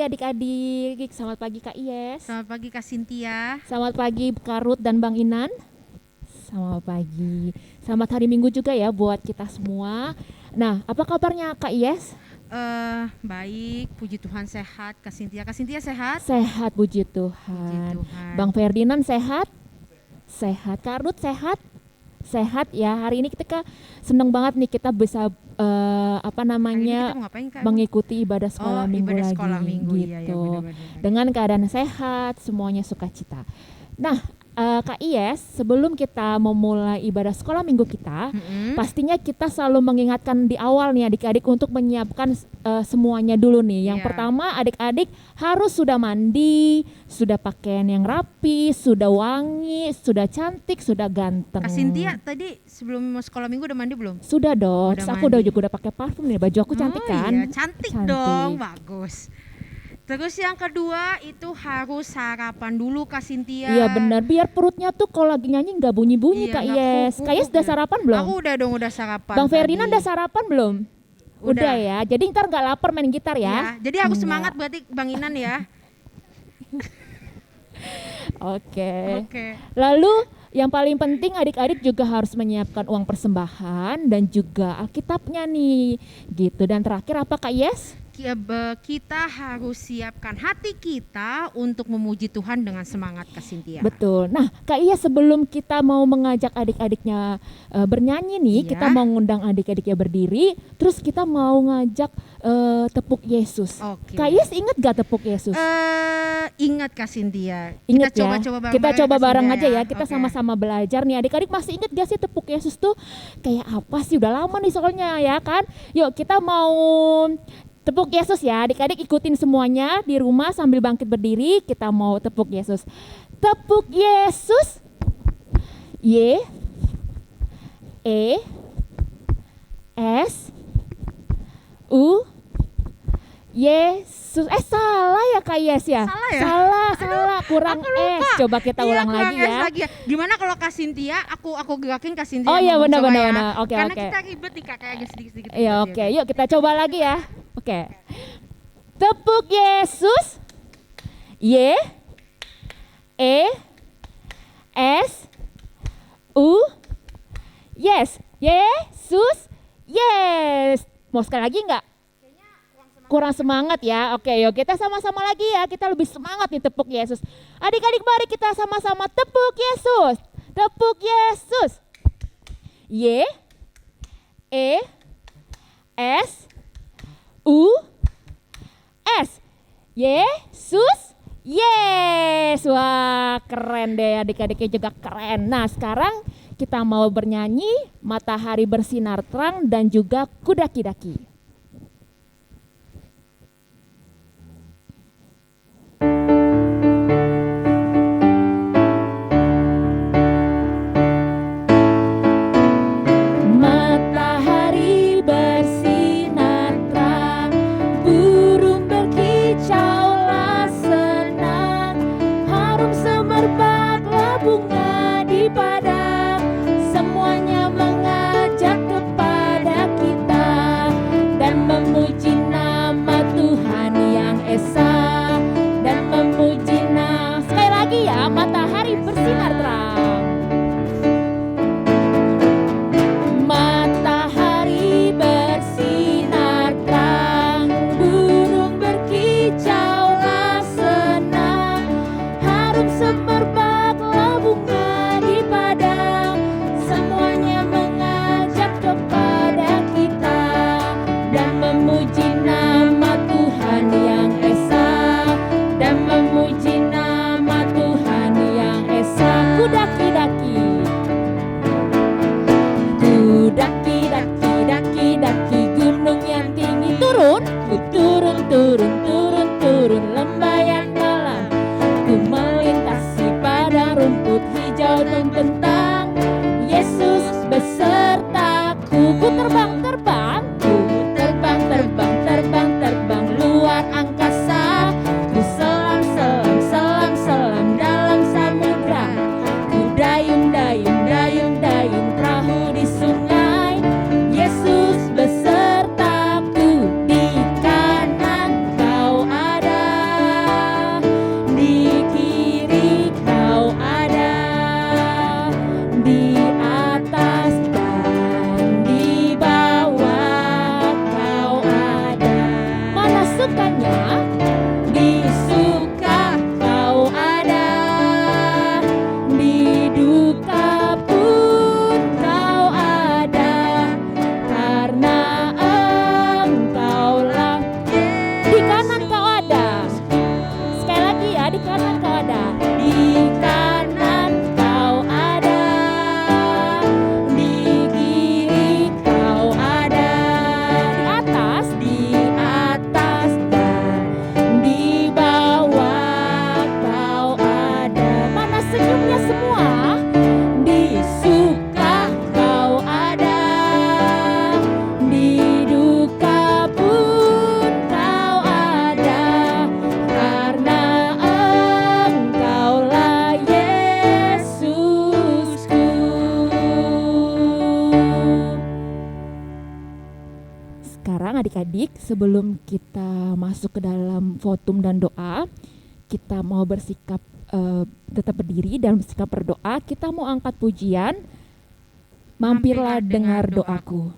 adik-adik. Selamat pagi Kak Iyes. Selamat pagi Kak Cynthia. Selamat pagi Kak Ruth dan Bang Inan. Selamat pagi. Selamat hari Minggu juga ya buat kita semua. Nah, apa kabarnya Kak Iyes? Baik, puji Tuhan sehat. Kak Cynthia sehat? Sehat, puji Tuhan. Puji Tuhan. Bang Ferdinand sehat? Sehat. Kak Ruth sehat? Sehat ya. Hari ini kita seneng banget nih kita bisa Hari ini kita mau ngapain, Kak? mengikuti ibadah sekolah minggu ibadah lagi sekolah minggu, gitu. iya, benar-benar. Dengan keadaan sehat, semuanya sukacita. Nah, Kak Iyes, sebelum kita memulai ibadah sekolah minggu kita, pastinya kita selalu mengingatkan di awal nih adik-adik untuk menyiapkan semuanya dulu nih. Yang pertama, adik-adik harus sudah mandi, sudah pakaian yang rapi, sudah wangi, sudah cantik, sudah ganteng. Kak Cynthia tadi sebelum mau sekolah minggu udah mandi belum? Sudah dong, Udah aku mandi. udah pakai parfum nih, baju aku cantik kan? Iya, cantik dong, bagus. Terus yang kedua itu harus sarapan dulu Kak Cynthia. Iya benar, biar perutnya tuh kalau lagi nyanyi nggak bunyi-bunyi Kak Iyes. Kak Iyes udah sarapan belum? Aku udah dong, udah sarapan. Bang Ferdinand udah sarapan belum? Udah ya, jadi ntar nggak lapar main gitar ya. Jadi aku semangat berarti Bang Inan ya. Oke. Lalu yang paling penting adik-adik juga harus menyiapkan uang persembahan dan juga Alkitabnya nih gitu. Dan terakhir apa Kak Iyes? Kita harus siapkan hati kita untuk memuji Tuhan dengan semangat Kak Cynthia. Betul. Nah Kak Iyes, sebelum kita mau mengajak adik-adiknya bernyanyi nih, kita mau ngundang adik-adiknya berdiri, terus kita mau ngajak tepuk Yesus. Kak Iyes inget gak tepuk Yesus? Ingat Kak Cynthia. Ingat kita coba bareng aja ya. Kita sama-sama belajar nih. Adik-adik masih inget gak sih tepuk Yesus tuh kayak apa sih? Udah lama nih soalnya ya kan. Yuk kita mau tepuk Yesus ya. Adik-adik ikutin semuanya di rumah sambil bangkit berdiri. Kita mau tepuk Yesus. Tepuk Yesus. Y E S U Yesus. Salah ya Kak Yes ya? Salah ya? Salah. Kurang S. Coba kita ulang lagi ya. Gimana kalau Kak Cynthia, aku gerakin Kak Cynthia. Oh iya benar. Oke. Karena kita ribet nih Kak, kayak sedikit-sedikit. Iya oke. Yuk kita coba lagi ya. Oke. Tepuk Yesus. Y E S U Yes. Yesus. Yes. Mau sekali lagi enggak? Kurang semangat ya. Oke, yuk kita sama-sama lagi ya. Kita lebih semangat nih tepuk Yesus. Adik-adik mari kita sama-sama tepuk Yesus. Tepuk Yesus. Y E S U S. Yesus. Yes. Wah, keren deh, adik-adiknya juga keren. Nah, sekarang kita mau bernyanyi Matahari Bersinar Terang dan juga Kudaki-daki. Matahari bersinar terang, burung berkicaulah senang, harum semerbaklah bunga di padang, semuanya mengajak kepada kita. sebelum kita masuk ke dalam votum dan doa, kita mau bersikap tetap berdiri dan bersikap berdoa. Kita mau angkat pujian, mampirlah dengar doaku.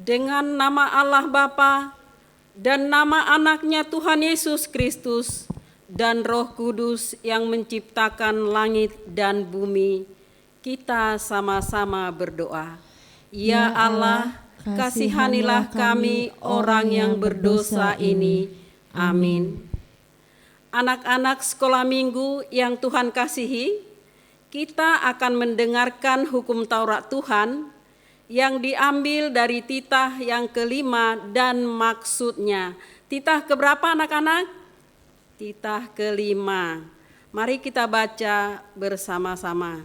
Dengan nama Allah Bapa dan nama anaknya Tuhan Yesus Kristus dan Roh Kudus yang menciptakan langit dan bumi, kita sama-sama berdoa. Ya Allah, kasihanilah kami orang yang berdosa ini. Amin. Anak-anak sekolah minggu yang Tuhan kasihi, kita akan mendengarkan hukum Taurat Tuhan yang diambil dari titah yang kelima dan maksudnya. Titah keberapa anak-anak? Titah kelima. Mari kita baca bersama-sama.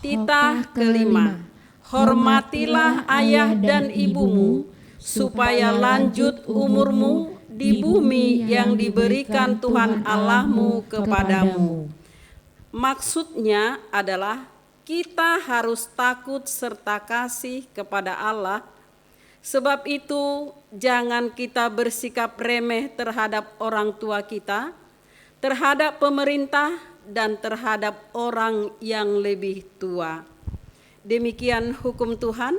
Titah kelima. Hormatilah ayah dan ibumu, supaya lanjut umurmu di bumi yang diberikan Tuhan Allahmu kepadamu. Maksudnya adalah kita harus takut serta kasih kepada Allah. Sebab itu jangan kita bersikap remeh terhadap orang tua kita, terhadap pemerintah, dan terhadap orang yang lebih tua. Demikian hukum Tuhan.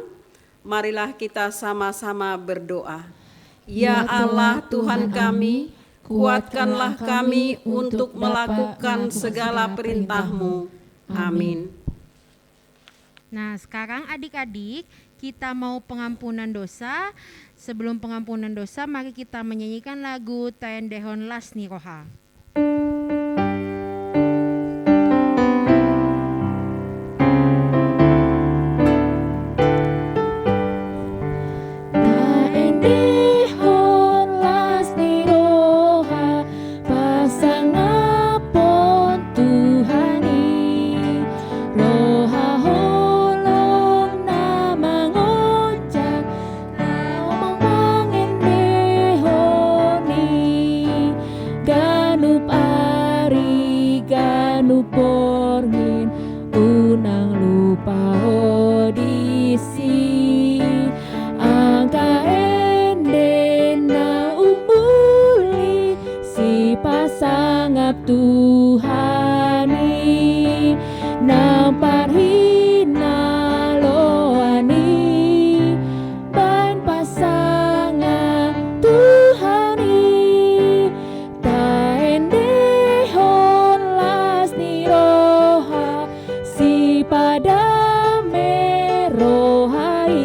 Marilah kita sama-sama berdoa. Ya Allah Tuhan kami, kuatkanlah kami untuk melakukan segala perintah-Mu. Amin. Nah, sekarang adik-adik kita mau pengampunan dosa. Sebelum pengampunan dosa, mari kita menyanyikan lagu Taen Dehon Lasni Roha. Dan Tuhani namparhina loani ban pasangan Tuhani taendehon las ni roha si pada merohai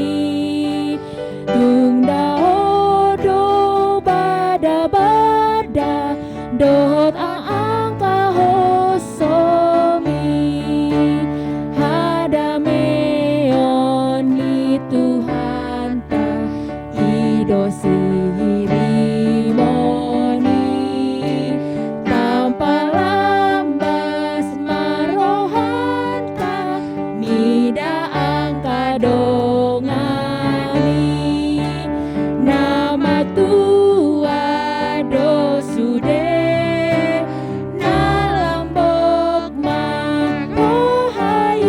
tungda odo bada bada dohot angka hosomi hadameon ni Tuhan ta idosi rimoni tanpa lambas marohan ta nida angka dongani nama tua dosude nalambok marohai.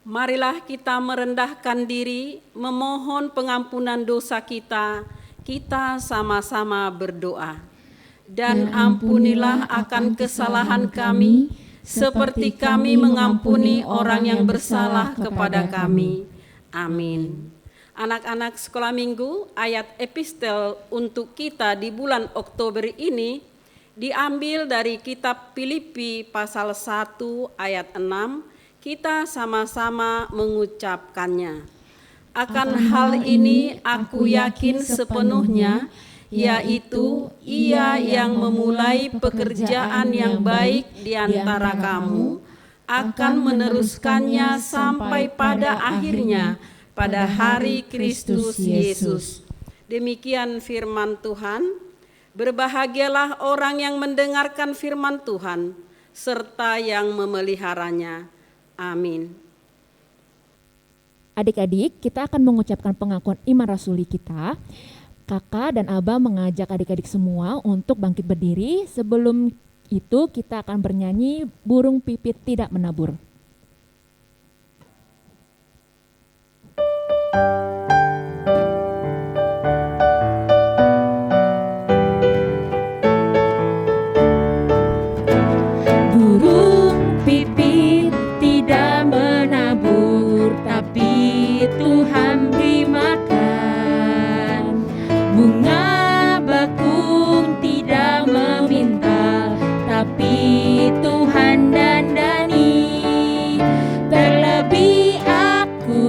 Marilah kita merendahkan diri, memohon pengampunan dosa kita. Kita sama-sama berdoa. Dan ampunilah akan kesalahan kami, seperti kami mengampuni orang yang bersalah kepada kami. Amin. Anak-anak sekolah minggu, ayat epistel untuk kita di bulan Oktober ini diambil dari kitab Filipi pasal 1 ayat 6. Kita sama-sama mengucapkannya. Akan hal ini aku yakin sepenuhnya, yaitu Ia yang memulai pekerjaan yang baik di antara kamu akan meneruskannya sampai pada akhirnya pada hari Kristus Yesus. Demikian firman Tuhan. Berbahagialah orang yang mendengarkan firman Tuhan serta yang memeliharanya. Amin. Adik-adik, kita akan mengucapkan pengakuan iman rasuli kita. Kakak dan Abah mengajak adik-adik semua untuk bangkit berdiri. Sebelum itu kita akan bernyanyi Burung Pipit Tidak Menabur. Burung pipit tidak menabur, tapi Tuhan beri makan. Bunga bakung tidak meminta, tapi Tuhan dandani. Terlebih aku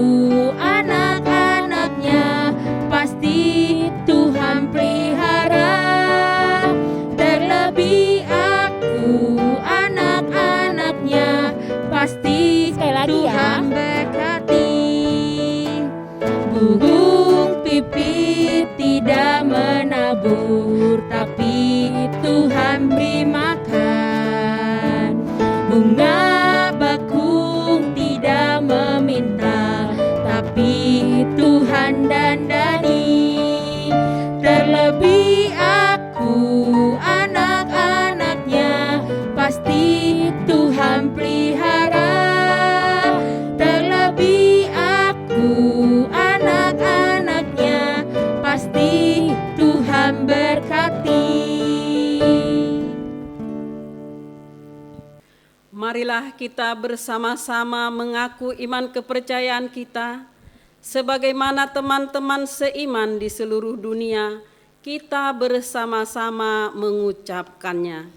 anak-anaknya, pasti Tuhan pelihara. Terlebih aku anak-anaknya, pasti Tuhan berkati. Burung pipit tidak menabur, tapi Tuhan beri makan. Bunga bakung tidak meminta, tapi Tuhan dandani. Terlebih aku anak-anaknya, pasti Tuhan pelihara. Terlebih aku anak-anaknya, pasti Tuhan berkati. Marilah kita bersama-sama mengaku iman kepercayaan kita. Sebagaimana teman-teman seiman di seluruh dunia, kita bersama-sama mengucapkannya.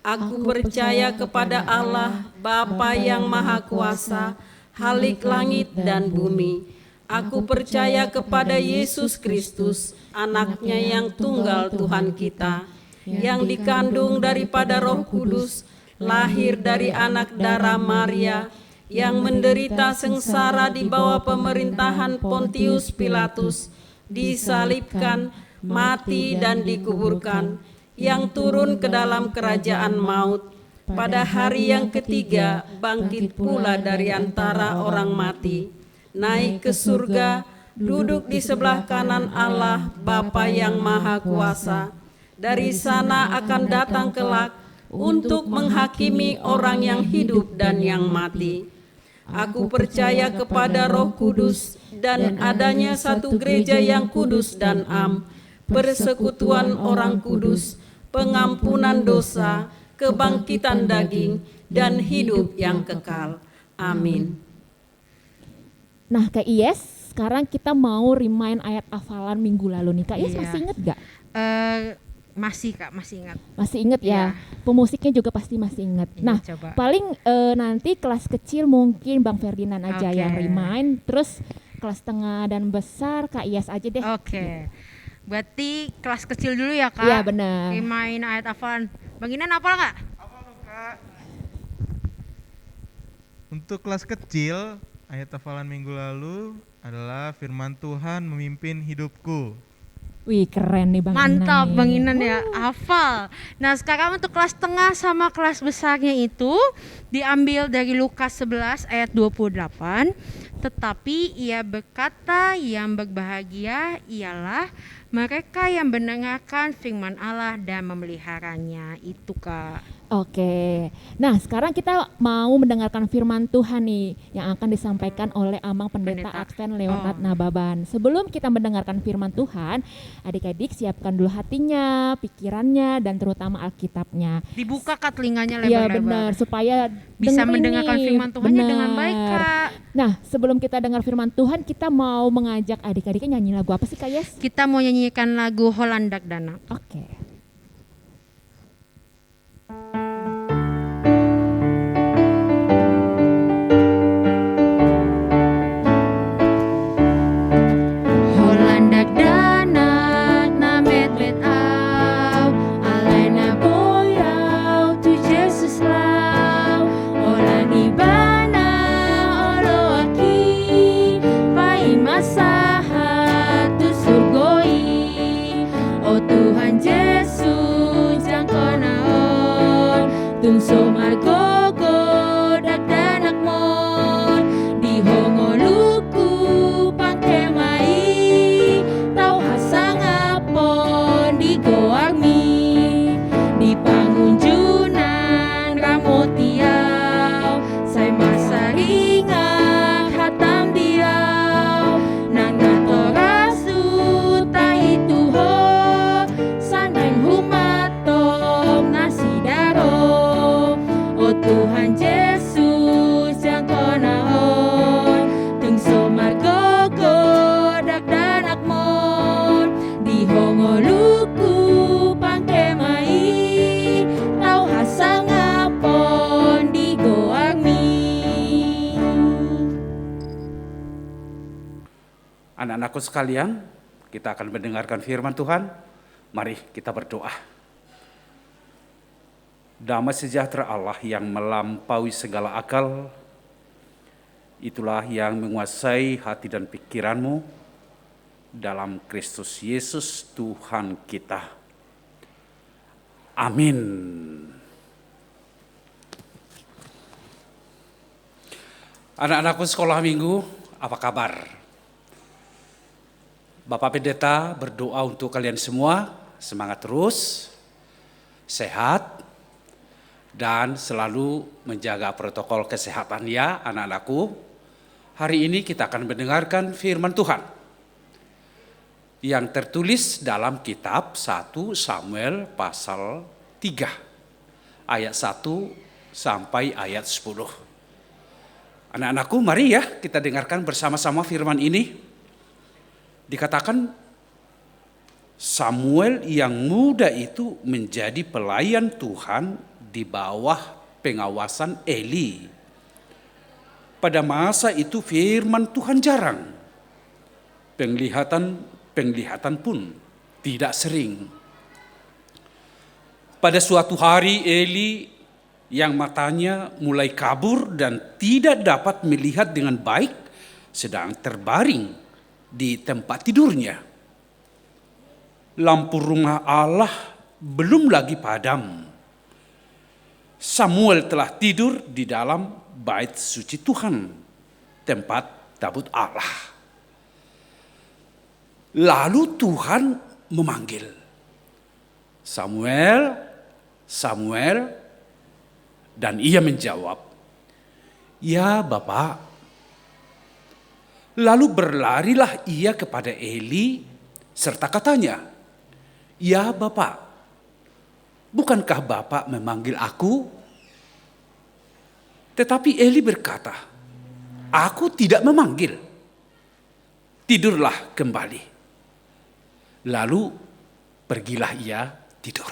Aku percaya kepada Allah, Bapa yang Maha Kuasa, Khalik langit dan bumi. Aku percaya kepada Yesus Kristus, Anaknya yang tunggal Tuhan kita, yang dikandung daripada Roh Kudus, lahir dari anak darah Maria, yang menderita sengsara di bawah pemerintahan Pontius Pilatus, disalibkan, mati dan dikuburkan, yang turun ke dalam kerajaan maut, pada hari yang ketiga bangkit pula dari antara orang mati, naik ke surga, duduk di sebelah kanan Allah Bapa yang Maha Kuasa. Dari sana akan datang kelak untuk menghakimi orang yang hidup dan yang mati. Aku percaya kepada Roh Kudus, dan adanya satu gereja yang kudus dan am, persekutuan orang kudus, pengampunan dosa, kebangkitan daging, dan hidup yang kekal. Amin. Nah Kak Iyes, sekarang kita mau remind ayat hafalan minggu lalu nih. Kak Iyes Iya. masih inget gak? Masih Kak, masih ingat. Masih inget ya? Pemusiknya juga pasti masih inget. Iya, Nah coba. paling nanti kelas kecil mungkin Bang Ferdinand aja Oke. yang remind. Terus kelas tengah dan besar Kak Iyes aja deh. Oke. Berarti kelas kecil dulu ya Kak? Iya benar. Main ayat hafalan. Bang Inan hafal nggak? Untuk kelas kecil, ayat hafalan minggu lalu adalah firman Tuhan memimpin hidupku. Wih keren nih Bang Mantap Inan nih. Bang Inan ya, hafal. Nah sekarang untuk kelas tengah sama kelas besarnya itu diambil dari Lukas 11 ayat 28. Tetapi ia berkata, yang berbahagia ialah mereka yang mendengarkan firman Allah dan memeliharanya. Itu Kak. Oke, nah sekarang kita mau mendengarkan firman Tuhan nih yang akan disampaikan oleh Amang Pendeta Pendeta. Advent Leonard Nababan. Sebelum kita mendengarkan firman Tuhan, adik-adik siapkan dulu hatinya, pikirannya, dan terutama Alkitabnya. Dibuka Kak telinganya Iya lebar-lebar. benar, supaya Bisa dengerin mendengarkan nih. firman Tuhannya dengan Benar. baik Kak. Nah sebelum kita dengar firman Tuhan, kita mau mengajak adik-adiknya nyanyi lagu apa sih Kak Yes? Kita mau nyanyikan lagu Holandak Danak. Oke. Holandak danak na met au, alaina boyau tu Jesus lau, olan ibana olo aki, pai masaha tu surgoi, o Tuhan Yesus jangko naon, tungso margogo dak danak mon, di hongoluku pangke mai, tau hasang apon di goarmi, di pangunjunan ramotiau, saya masaringa hatam diau, nang natorasu tahi tuho, sanang humatom nasidaro, o Tuhan Yesus jangko naon, tungso margogo dak danak mon, di hongoluku pangke mai, tau hasang apon di goarmi. Anak-anakku sekalian, kita akan mendengarkan firman Tuhan. Mari kita berdoa. Damai sejahtera Allah yang melampaui segala akal, itulah yang menguasai hati dan pikiranmu dalam Kristus Yesus Tuhan kita. Amin. Anak-anakku sekolah minggu, apa kabar? Bapak Pendeta berdoa untuk kalian semua, semangat terus, sehat, dan selalu menjaga protokol kesehatan ya anak-anakku. Hari ini kita akan mendengarkan firman Tuhan yang tertulis dalam kitab 1 Samuel pasal 3 ayat 1 sampai ayat 10. Anak-anakku, mari ya kita dengarkan bersama-sama firman ini. Dikatakan Samuel yang muda itu menjadi pelayan Tuhan di bawah pengawasan Eli. Pada masa itu firman Tuhan jarang. Penglihatan pun tidak sering. Pada suatu hari Eli yang matanya mulai kabur dan tidak dapat melihat dengan baik sedang terbaring di tempat tidurnya. Lampu rumah Allah belum lagi padam. Samuel telah tidur di dalam bait suci Tuhan, tempat tabut Allah. Lalu Tuhan memanggil, Samuel, Samuel, dan ia menjawab, ya Bapak. Lalu berlarilah ia kepada Eli serta katanya, "Ya Bapak, bukankah Bapak memanggil aku?" Tetapi Eli berkata, "Aku tidak memanggil. Tidurlah kembali." Lalu pergilah ia tidur.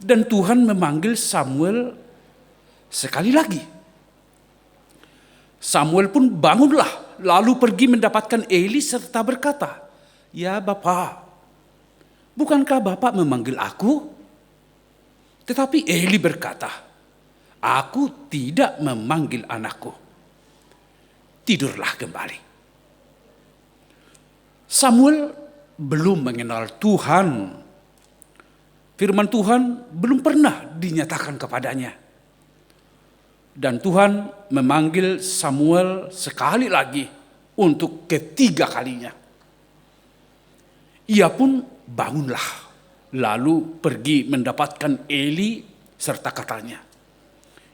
Dan Tuhan memanggil Samuel sekali lagi. Samuel pun bangunlah, lalu pergi mendapatkan Eli serta berkata, "Ya Bapa, bukankah Bapak memanggil aku?" Tetapi Eli berkata, "Aku tidak memanggil anakku. Tidurlah kembali." Samuel belum mengenal Tuhan. Firman Tuhan belum pernah dinyatakan kepadanya. Dan Tuhan memanggil Samuel sekali lagi untuk ketiga kalinya. Ia pun bangunlah, lalu pergi mendapatkan Eli serta katanya,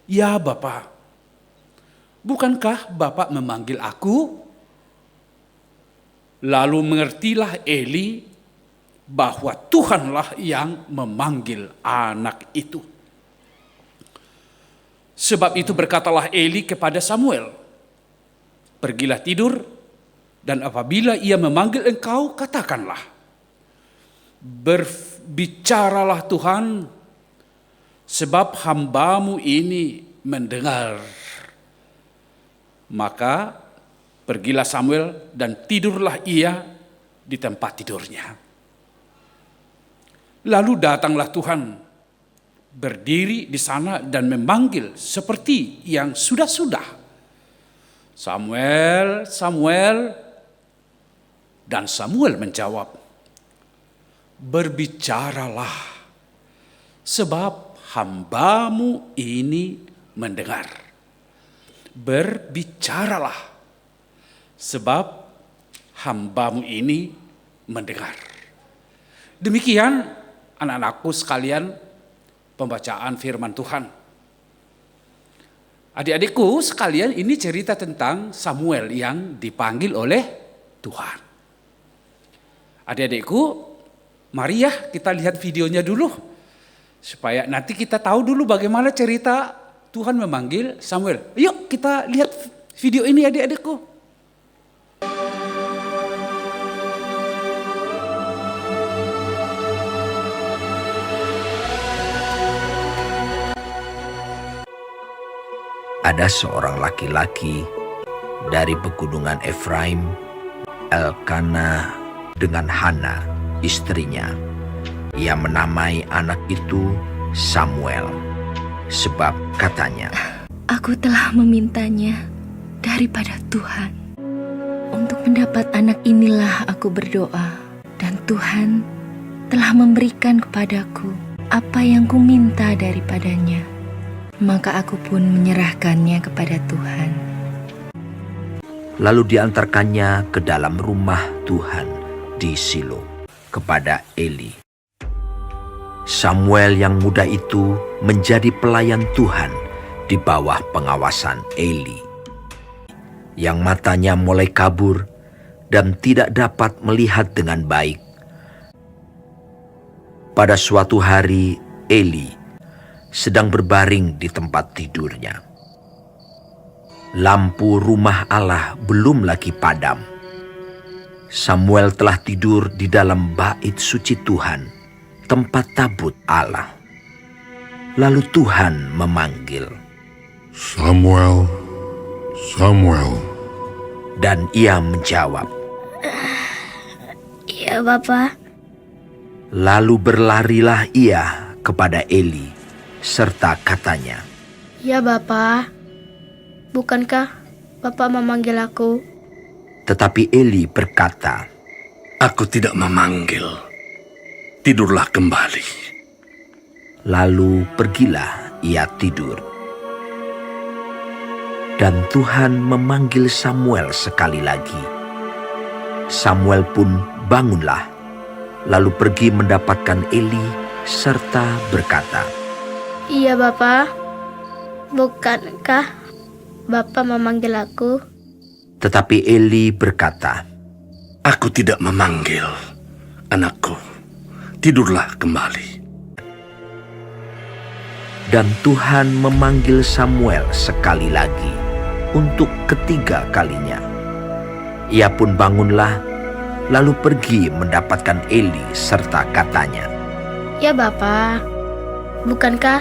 "Ya Bapak, bukankah Bapak memanggil aku?" Lalu mengertilah Eli bahwa Tuhanlah yang memanggil anak itu. Sebab itu berkatalah Eli kepada Samuel, "Pergilah tidur, dan apabila ia memanggil engkau, katakanlah, 'Berbicaralah Tuhan, sebab hambamu ini mendengar.'" Maka pergilah Samuel dan tidurlah ia di tempat tidurnya. Lalu datanglah Tuhan, berdiri di sana dan memanggil seperti yang sudah-sudah, "Samuel, Samuel." Dan Samuel menjawab, "Berbicaralah, sebab hambamu ini mendengar." Berbicaralah, sebab hambamu ini mendengar. Demikian anak-anakku sekalian, pembacaan firman Tuhan. Adik-adikku sekalian, ini cerita tentang Samuel yang dipanggil oleh Tuhan. Adik-adikku, mari ya kita lihat videonya dulu, supaya nanti kita tahu dulu bagaimana cerita Tuhan memanggil Samuel. Yuk kita lihat video ini adik-adikku. Ada seorang laki-laki dari pegunungan Efraim, Elkana, dengan Hana, istrinya. Ia menamai anak itu Samuel, sebab katanya, "Aku telah memintanya daripada Tuhan. Untuk mendapat anak inilah aku berdoa, dan Tuhan telah memberikan kepadaku apa yang kuminta daripadanya. Maka aku pun menyerahkannya kepada Tuhan." Lalu diantarkannya ke dalam rumah Tuhan di Silo kepada Eli. Samuel yang muda itu menjadi pelayan Tuhan di bawah pengawasan Eli, yang matanya mulai kabur dan tidak dapat melihat dengan baik. Pada suatu hari Eli sedang berbaring di tempat tidurnya. Lampu rumah Allah belum lagi padam. Samuel telah tidur di dalam bait suci Tuhan, tempat tabut Allah. Lalu Tuhan memanggil, "Samuel, Samuel." Dan ia menjawab, "Iya, Bapa." Lalu berlarilah ia kepada Eli, serta katanya, "Ya, Bapa. Bukankah Bapak memanggil aku?" Tetapi Eli berkata, "Aku tidak memanggil. Tidurlah kembali." Lalu pergilah ia tidur. Dan Tuhan memanggil Samuel sekali lagi. Samuel pun bangunlah, lalu pergi mendapatkan Eli serta berkata, "Iya, Bapa. Bukankah Bapak memanggil aku?" Tetapi Eli berkata, Aku tidak memanggil, anakku. Tidurlah kembali. dan Tuhan memanggil Samuel sekali lagi untuk ketiga kalinya. Ia pun bangunlah, lalu pergi mendapatkan Eli serta katanya, Ya Bapa, bukankah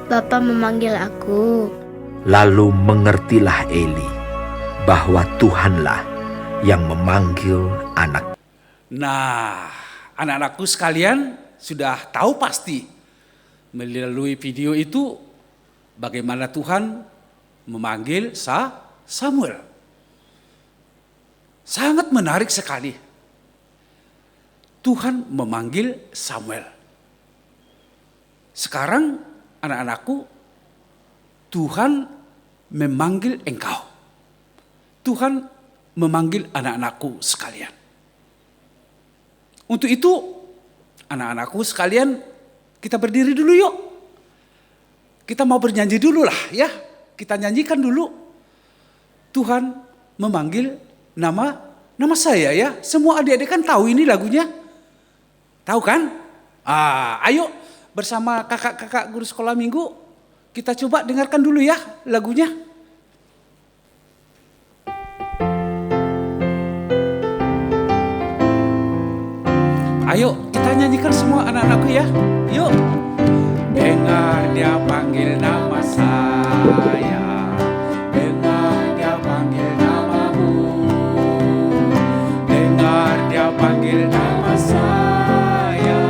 Bapa memanggil aku? Lalu mengertilah Eli bahwa Tuhanlah yang memanggil anak. Nah, anak-anakku sekalian sudah tahu pasti melalui video itu bagaimana Tuhan memanggil Samuel. Sangat menarik sekali. Tuhan memanggil Samuel. Sekarang anak-anakku, Tuhan memanggil engkau. Tuhan memanggil anak-anakku sekalian. Untuk itu, anak-anakku sekalian, kita berdiri dulu yuk. Kita mau bernyanyi dulu lah ya. Kita nyanyikan dulu. Tuhan memanggil nama saya ya. Semua adik-adik kan tahu ini lagunya. Tahu kan? Ayo bersama kakak-kakak guru sekolah minggu. Kita coba dengarkan dulu ya lagunya. Ayo kita nyanyikan semua anak-anakku ya. Yuk. Dengar dia panggil nama saya. Dengar dia panggil namamu. Dengar dia panggil nama saya.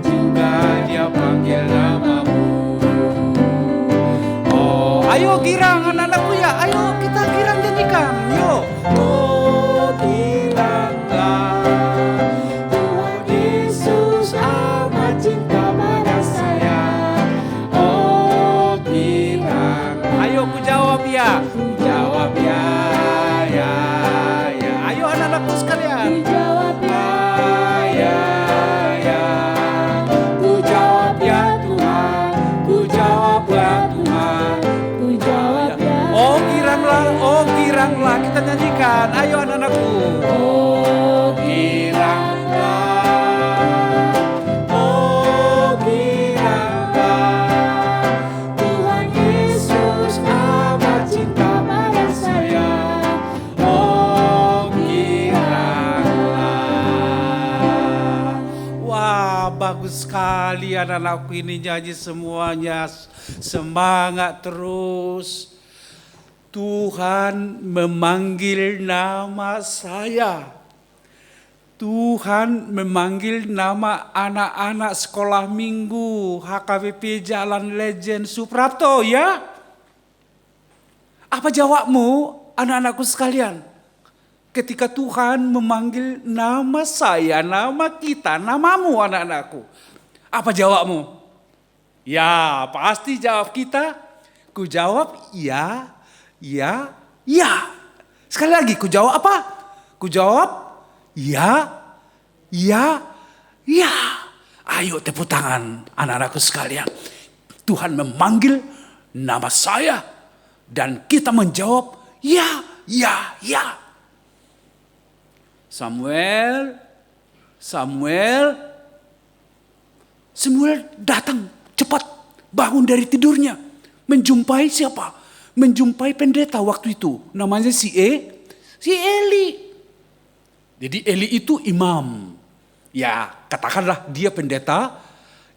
Juga dia panggil namamu. Oh, ayo girang anak-anakku ya. Ayo kita girang nyanyikan. Yuk. Oh, giranglah. Ku jawab ya. Ayo anak-anakku sekalian. Ku jawab ya Tuhan. Ku jawab ya Tuhan. Ku jawab ya. Oh giranglah, kita nyanyikan. Ayo anak-anakku. Oh giranglah. Bagus sekali anak-anakku ini nyanyi semuanya. Semangat terus. Tuhan memanggil nama saya. Tuhan memanggil nama anak-anak sekolah minggu HKBP Jalan Legend Suprapto ya. Apa jawabmu anak-anakku sekalian? Ketika Tuhan memanggil nama saya, nama kita, namamu anak-anakku. Apa jawabmu? Ya, pasti jawab kita. Ku jawab ya. Sekali lagi, ku jawab apa? Ku jawab ya. Ayo tepuk tangan anak-anakku sekalian. Tuhan memanggil nama saya. Dan kita menjawab ya. Samuel datang cepat, bangun dari tidurnya. Menjumpai siapa? Menjumpai pendeta waktu itu. Namanya si Eli. Jadi Eli itu imam. Ya katakanlah dia pendeta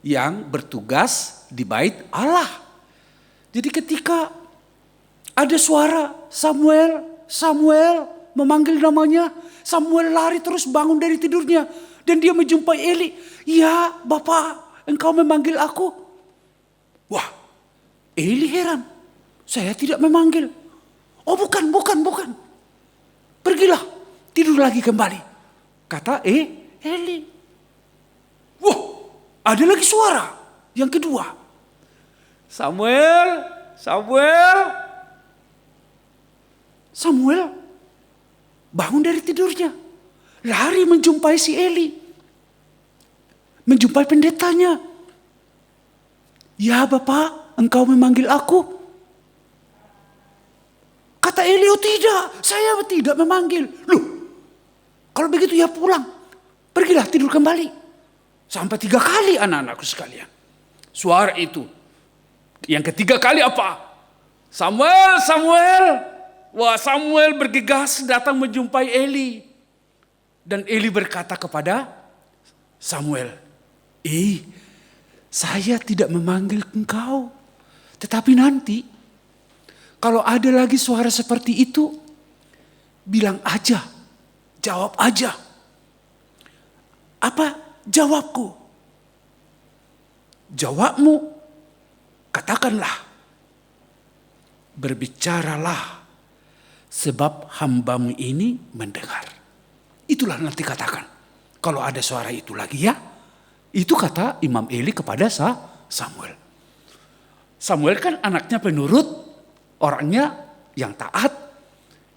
yang bertugas di bait Allah. Jadi ketika ada suara Samuel memanggil namanya, Samuel lari terus bangun dari tidurnya. Dan dia menjumpai Eli. Ya Bapak, engkau memanggil aku. Wah, Eli heran. Saya tidak memanggil. Oh bukan. Pergilah, tidur lagi kembali. Kata Eli. Wah, ada lagi suara yang kedua. Samuel bangun dari tidurnya. Lari menjumpai si Eli. Menjumpai pendetanya. Ya Bapak, engkau memanggil aku. Kata Kata Eli, oh tidak, saya tidak memanggil. Loh, kalau begitu ya pulang. Pergilah tidur kembali. Sampai 3 kali anak-anakku sekalian. Suara itu. Yang ketiga kali apa? Samuel, Samuel. Wah, Samuel bergegas datang menjumpai Eli. Dan Eli berkata kepada Samuel, saya tidak memanggil engkau. Tetapi nanti, kalau ada lagi suara seperti itu, bilang aja, jawab aja. Apa jawabku? Jawabmu, katakanlah, berbicaralah, sebab hambamu ini mendengar. Itulah nanti katakan. Kalau ada suara itu lagi ya. Itu kata Imam Eli kepada Samuel. Samuel kan anaknya penurut, orangnya yang taat.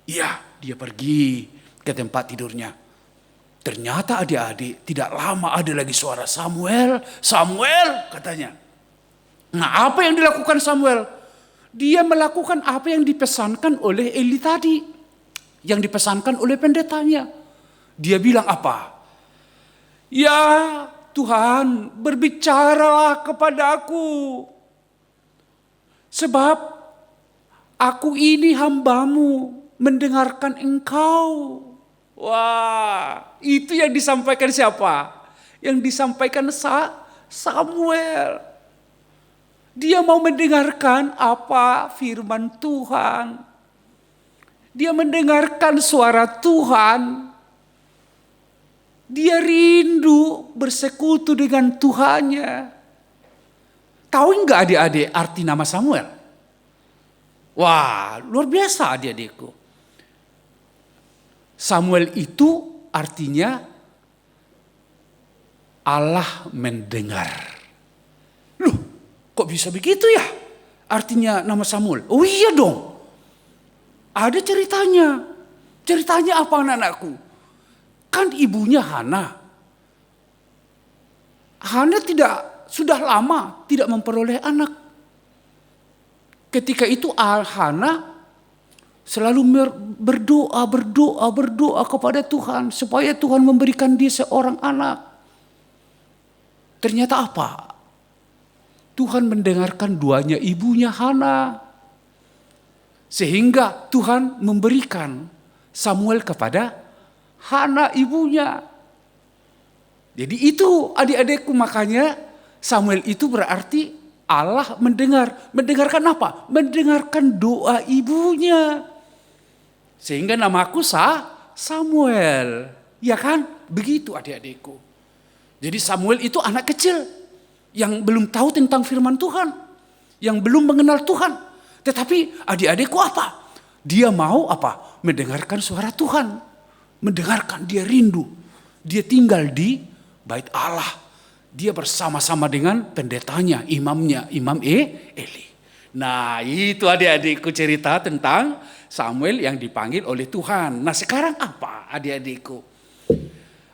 Iya, dia pergi ke tempat tidurnya. Ternyata adik-adik tidak lama ada lagi suara Samuel, Samuel katanya. Nah, apa yang dilakukan Samuel? Dia melakukan apa yang dipesankan oleh Eli tadi. Yang dipesankan oleh pendetanya. Dia bilang apa? Ya Tuhan, berbicaralah kepada aku. Sebab aku ini hambamu mendengarkan engkau. Wah, itu yang disampaikan siapa? Yang disampaikan Samuel. Dia mau mendengarkan apa firman Tuhan. Dia mendengarkan suara Tuhan. Dia rindu bersekutu dengan Tuhannya. Tahu enggak adik-adik arti nama Samuel? Wah, luar biasa adik-adikku. Samuel itu artinya Allah mendengar. Loh, kok bisa begitu ya? Artinya nama Samuel. Oh iya dong. Ada ceritanya. Ceritanya apa anak-anakku? Kan ibunya Hana. Hana sudah lama tidak memperoleh anak. Ketika itu Hana selalu berdoa kepada Tuhan supaya Tuhan memberikan dia seorang anak. Ternyata apa? Tuhan mendengarkan doanya ibunya Hana. Sehingga Tuhan memberikan Samuel kepada Hana ibunya. Jadi itu adik-adikku, makanya Samuel itu berarti Allah mendengar. Mendengarkan apa? Mendengarkan doa ibunya. Sehingga namaku Samuel. Ya kan? Begitu adik-adikku. Jadi Samuel itu anak kecil yang belum tahu tentang firman Tuhan. Yang belum mengenal Tuhan. Tetapi adik-adikku apa? Dia mau apa? Mendengarkan suara Tuhan. Mendengarkan, dia rindu. Dia tinggal di bait Allah. Dia bersama-sama dengan pendetanya, imamnya, Imam Eli. Nah, itu adik-adikku cerita tentang Samuel yang dipanggil oleh Tuhan. Nah, sekarang apa adik-adikku?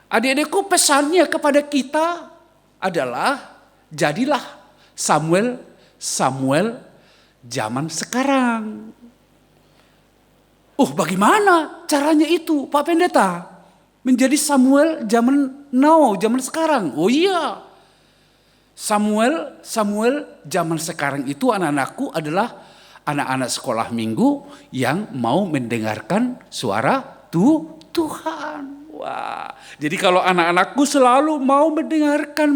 Adik-adikku, pesannya kepada kita adalah jadilah Samuel zaman sekarang. Bagaimana caranya itu Pak Pendeta? Menjadi Samuel zaman sekarang. Oh iya. Samuel zaman sekarang itu anak-anakku adalah anak-anak sekolah minggu yang mau mendengarkan suara Tuhan. Wah, jadi kalau anak-anakku selalu mau mendengarkan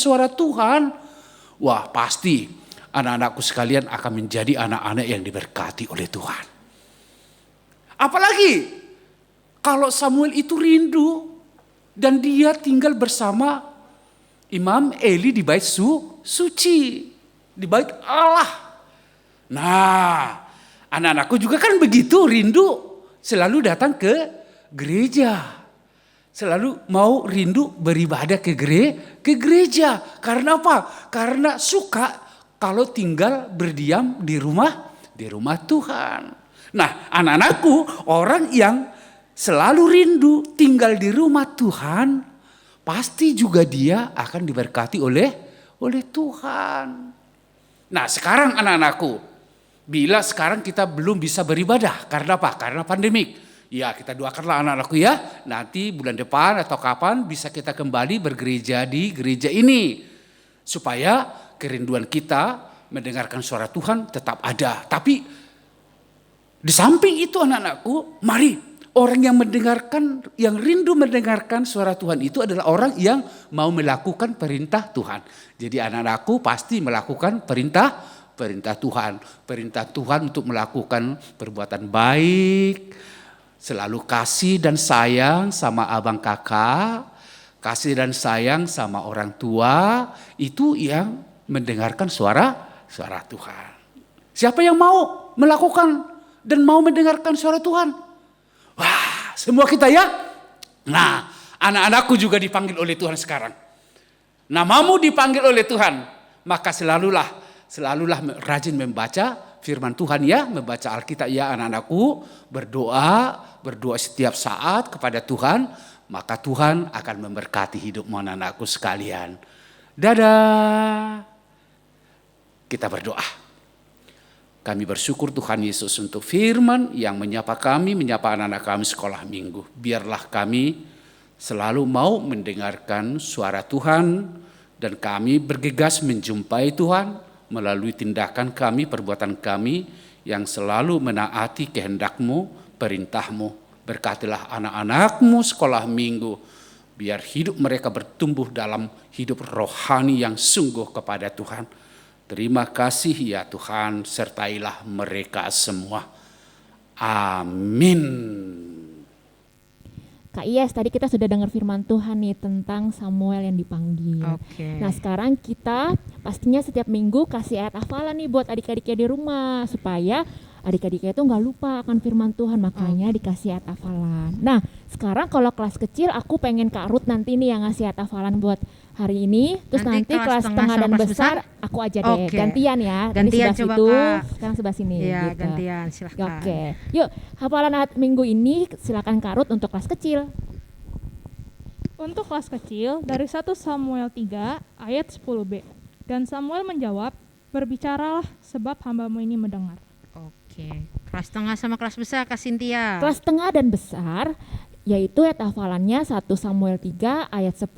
suara Tuhan, wah pasti anak-anakku sekalian akan menjadi anak-anak yang diberkati oleh Tuhan. Apalagi kalau Samuel itu rindu dan dia tinggal bersama Imam Eli di bait suci, di bait Allah. Nah, anak-anakku juga kan begitu rindu selalu datang ke gereja. Selalu mau rindu beribadah ke gereja. Karena apa? Karena suka kalau tinggal berdiam di rumah Tuhan. Nah, anak-anakku orang yang selalu rindu tinggal di rumah Tuhan, pasti juga dia akan diberkati oleh Tuhan. Nah, sekarang anak-anakku, Bila sekarang kita belum bisa beribadah, karena apa? Karena pandemik. Ya, kita doakanlah anak-anakku ya, nanti bulan depan atau kapan bisa kita kembali bergereja di gereja ini. Supaya kerinduan kita mendengarkan suara Tuhan tetap ada. Tapi di samping itu anak-anakku, mari orang yang mendengarkan, yang rindu mendengarkan suara Tuhan itu adalah orang yang mau melakukan perintah Tuhan. Jadi anak-anakku pasti melakukan perintah Tuhan. Perintah Tuhan untuk melakukan perbuatan baik, selalu kasih dan sayang sama abang kakak, kasih dan sayang sama orang tua, itu yang mendengarkan suara Tuhan. Siapa yang mau melakukan dan mau mendengarkan suara Tuhan? Wah, semua kita ya. Nah, anak-anakku juga dipanggil oleh Tuhan sekarang. Namamu dipanggil oleh Tuhan, maka selalulah rajin membaca firman Tuhan ya, membaca Alkitab ya anak-anakku, berdoa setiap saat kepada Tuhan, maka Tuhan akan memberkati hidupmu anak-anakku sekalian. Dadah. Kita berdoa. Kami bersyukur Tuhan Yesus untuk firman yang menyapa kami, menyapa anak-anak kami sekolah minggu. Biarlah kami selalu mau mendengarkan suara Tuhan dan kami bergegas menjumpai Tuhan melalui tindakan kami, perbuatan kami yang selalu menaati kehendak-Mu, perintah-Mu. Berkatilah anak-anak-Mu sekolah minggu, biar hidup mereka bertumbuh dalam hidup rohani yang sungguh kepada Tuhan. Terima kasih ya Tuhan, sertailah mereka semua. Amin. Kak Yes, tadi kita sudah dengar firman Tuhan nih tentang Samuel yang dipanggil. Oke. Nah sekarang kita pastinya setiap minggu kasih ayat hafalan nih buat adik-adiknya di rumah. Supaya adik-adiknya itu gak lupa akan firman Tuhan, makanya dikasih ayat hafalan. Nah sekarang kalau kelas kecil aku pengen Kak Ruth nanti nih yang ngasih ayat hafalan buat hari ini. Terus nanti kelas tengah dan besar aku aja deh. Oke. Gantian ya. Gantian sebelah coba, situ, Kak. sekarang sebelah sini. Iya, gitu. gantian silahkan. Oke, yuk hafalan ayat minggu ini silakan Kak Ruth untuk kelas kecil. Untuk kelas kecil dari 1 Samuel 3 ayat 10b. Dan Samuel menjawab, berbicaralah sebab hambamu ini mendengar. Oke. Kelas tengah sama kelas besar Kak Cynthia. Kelas tengah dan besar yaitu ayat hafalannya 1 Samuel 3 ayat 10.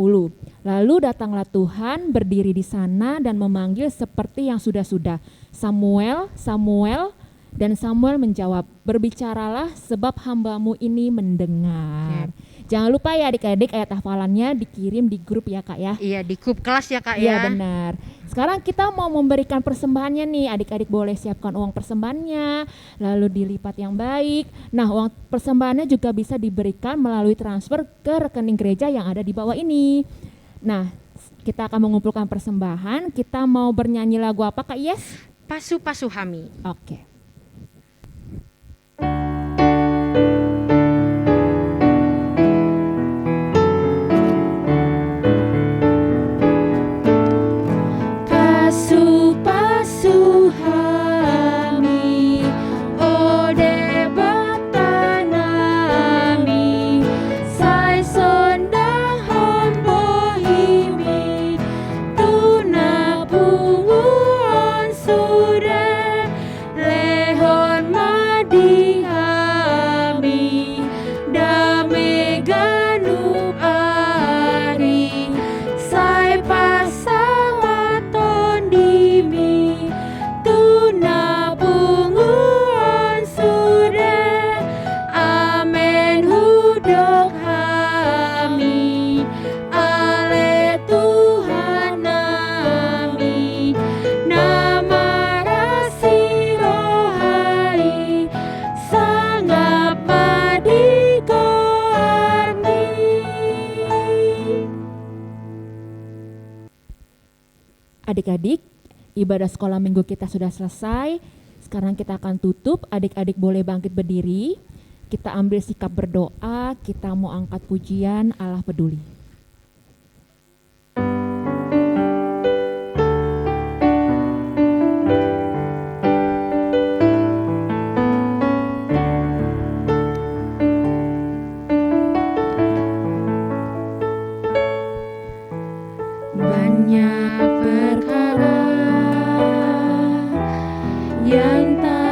Lalu datanglah Tuhan berdiri di sana dan memanggil seperti yang sudah-sudah. Samuel, Samuel. Dan Samuel menjawab, berbicaralah sebab hambamu ini mendengar. Jangan lupa ya adik-adik ayat hafalannya dikirim di grup ya Kak ya. Iya, di grup kelas ya Kak Iya ya. benar. Sekarang kita mau memberikan persembahannya nih. Adik-adik boleh siapkan uang persembahannya, lalu dilipat yang baik. Nah uang persembahannya juga bisa diberikan melalui transfer ke rekening gereja yang ada di bawah ini. Nah kita akan mengumpulkan persembahan. Kita mau bernyanyi lagu apa Kak Yes? Pasu-pasu Hami. Oke. Pasu-pasu hami, ode batanami, sai sondang hombo himi, tuna punguan sude, lehon madi hami, dame ganu ari, sai pasang aton dimi, tuna punguan sude, amen hudok hami, ale Tuhan nami, nama rasi rohai, sangat madikorni. Adik-adik, ibadah sekolah minggu kita sudah selesai. Sekarang kita akan tutup, adik-adik boleh bangkit berdiri. Kita ambil sikap berdoa, kita mau angkat pujian Allah peduli. Banyak perkara yang tak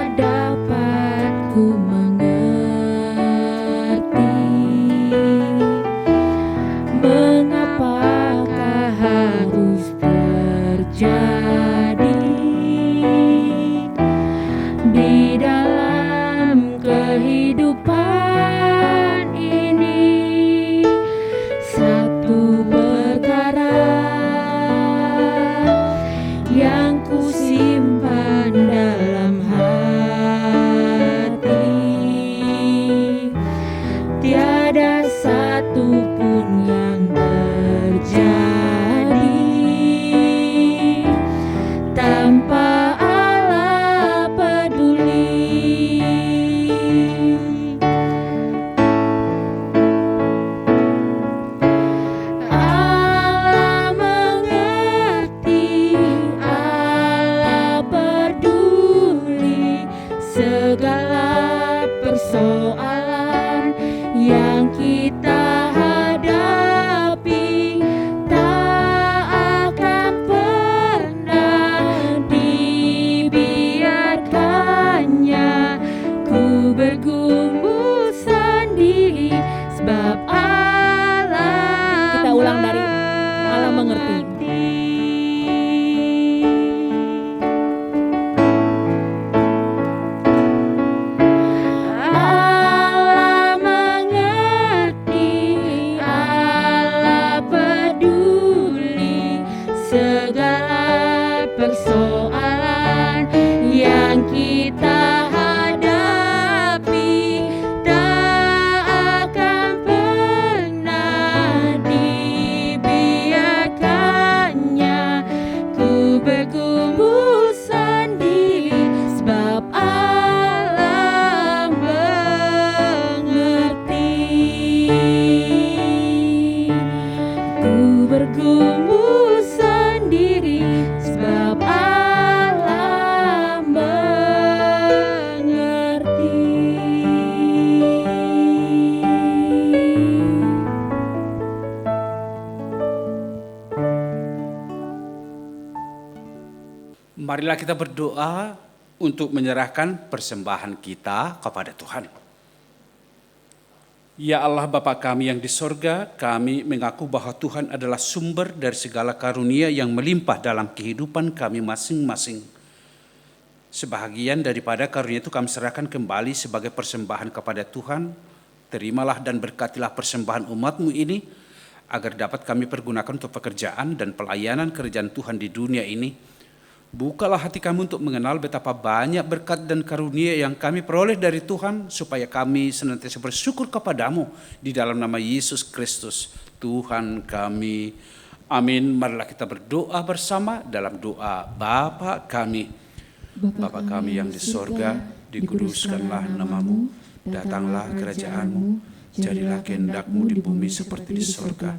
bergumul sendiri sebab Allah mengerti. Marilah kita berdoa untuk menyerahkan persembahan kita kepada Tuhan. Ya Allah Bapa kami yang di sorga, kami mengaku bahwa Tuhan adalah sumber dari segala karunia yang melimpah dalam kehidupan kami masing-masing. Sebahagian daripada karunia itu kami serahkan kembali sebagai persembahan kepada Tuhan. Terimalah dan berkatilah persembahan umat-Mu ini, agar dapat kami pergunakan untuk pekerjaan dan pelayanan kerajaan Tuhan di dunia ini. Bukalah hati kami untuk mengenal betapa banyak berkat dan karunia yang kami peroleh dari Tuhan, supaya kami senantiasa bersyukur kepadamu di dalam nama Yesus Kristus, Tuhan kami. Amin. Marilah kita berdoa bersama dalam doa Bapa kami. Bapa kami yang di sorga, dikuduskanlah namamu, datanglah kerajaanmu, jadilah kehendak-Mu di bumi seperti di sorga.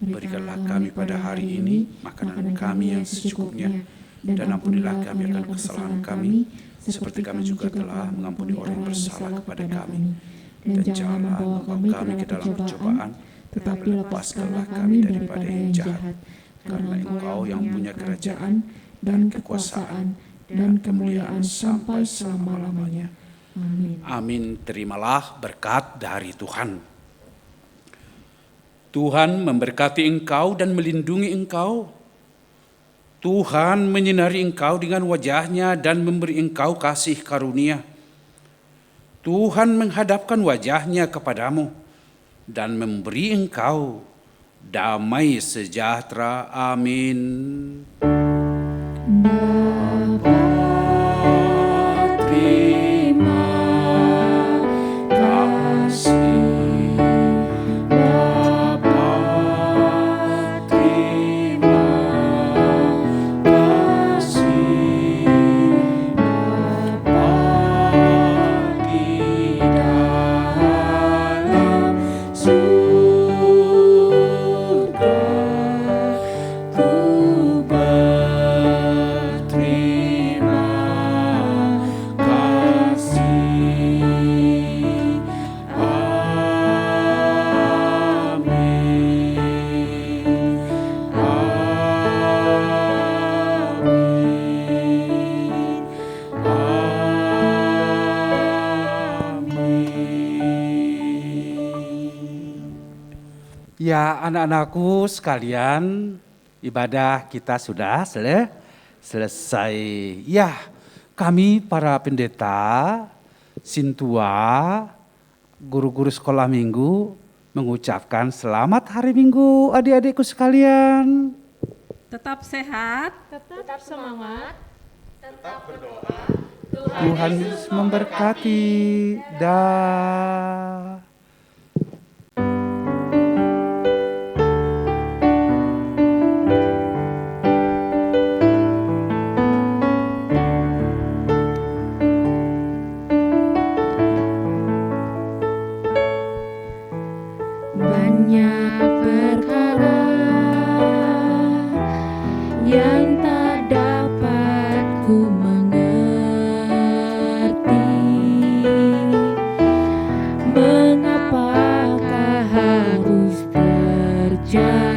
Berikanlah kami pada hari ini makanan kami yang secukupnya, dan ampunilah kami akan kesalahan kami, seperti kami juga telah mengampuni orang yang bersalah kepada kami. Dan janganlah membawa kami ke dalam percobaan, tetapi lepaskanlah kami daripada yang jahat. Karena Engkau yang punya kerajaan dan kekuasaan dan kemuliaan sampai selama-lamanya. Amin. Amin. Terimalah berkat dari Tuhan. Tuhan memberkati engkau dan melindungi engkau. Tuhan menyinari engkau dengan wajah-Nya dan memberi engkau kasih karunia. Tuhan menghadapkan wajah-Nya kepadamu dan memberi engkau damai sejahtera. Amin. Bapa, terima kasih. Ya, anak-anakku sekalian, ibadah kita sudah selesai. Ya, kami para pendeta, sintua, guru-guru sekolah minggu mengucapkan selamat hari Minggu adik-adikku sekalian. Tetap sehat, Tetap semangat. tetap berdoa. Tuhan Yesus memberkati. Dah. Banyak perkara yang tak dapat ku mengerti. Mengapakah harus terjadi?